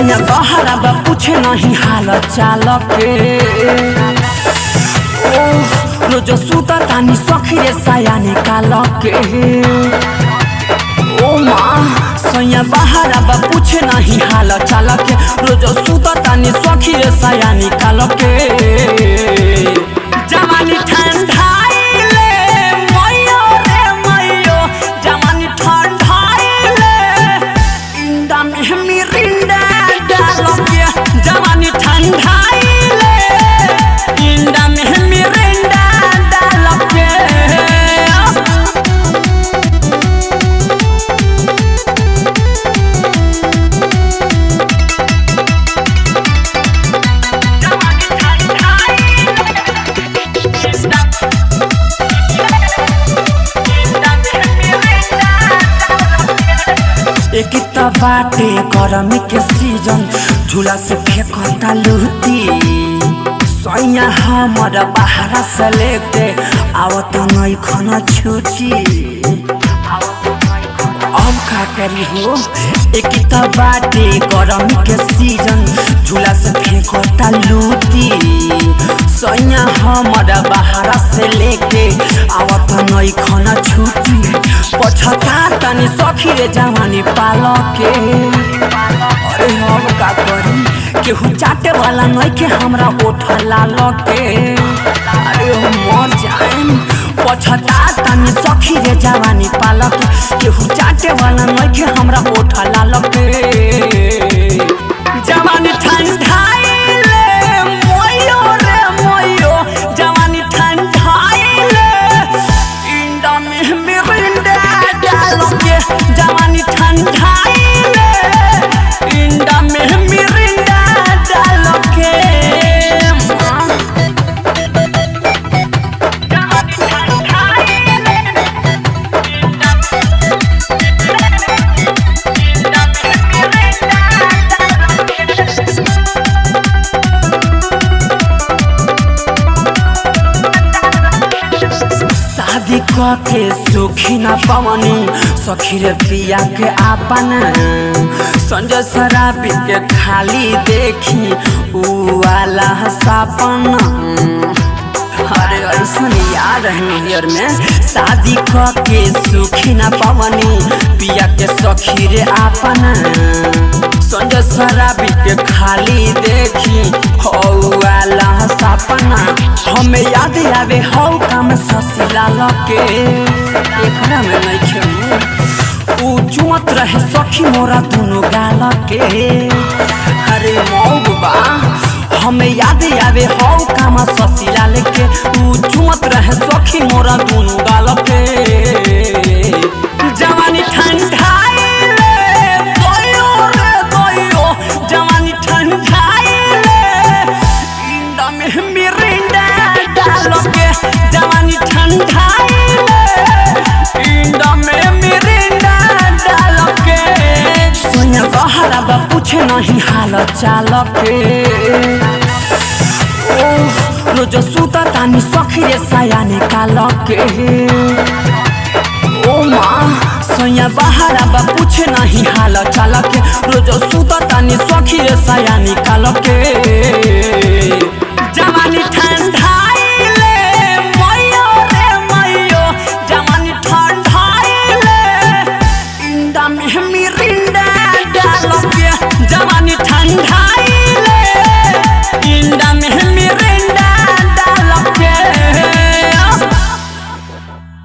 सैया बहरा बा पूछे नहीं हाल चाल के रोज सुता तानी सखी रे साया निकाल के ओ माँ सैया बहरा बा पूछे नहीं हाल चाल के रोज सुता तानी सखी रे साया निकाल के जवानी ठंडाइले मैयो रे मैयो जवानी ठंडाइले इंदा में मिरिंडा डाल के जवानी ठंडाइले इंदा में मिरिंडा डाल के एक बाटे गरमी के सीजन झूला से फेंकता लूटी सैया हमर बाहर से लेते आवत नहीं खाना छुटी अब का करी हो एक बाटे गरमी के सीजन झूला से फेंकता लूटी सैया हमर बाहर से लेके आवत नहीं खाना छुटी पछता तनी सखी रे जवानी पाल के अरे हम का करी केहू चाटे वाला नहीं के हमरा ओठ लाल के अरे हम मर जाएम पछता तनी सखी रे जवानी पाल के केहू चाटे वाला नहीं के हमरा ओठ लाल के जवानी ठंडाइले मोयो रे मोयो जवानी ठंडाइले इंदा में मिरिंडा डाल के जवानी ठंडाइले इंदा में मिरिंडा डाल के शादी के सुखी न पवनी सखी रे पिया के आपन संजय शराबी के खाली देखी उ वाला सपन अरे ऐसन याद है नैयर में शादी के सुखी न पवनी पिया के सखी रे आपन संजय शराबी के खाली देखी हो वाला सपना हमें याद आवे हो काम ससुरा लके एकरा में नहीं खेलू उ चुमत रहे सखी मोरा दोनों गाल के अरे मौबा हमें याद आवे हो काम ससुरा लेके उ चुमत रहे सखी मोरा दोनों गाल के जवानी ठंडाइले गयो रे गयो जवानी ठंडाइले इंदा में मिरिंडा डाल के जवानी ठंडाइले इंदा में मिरिंडा डाल के सैया बहरा बा पूछे नहीं हाल चाल के रोज सुता तानी सखी रे साया निकाल के ओ माँ सैया बहरा बा पूछे नहीं हाल चाल के रोज सुता तानी सखी रे साया निकाल के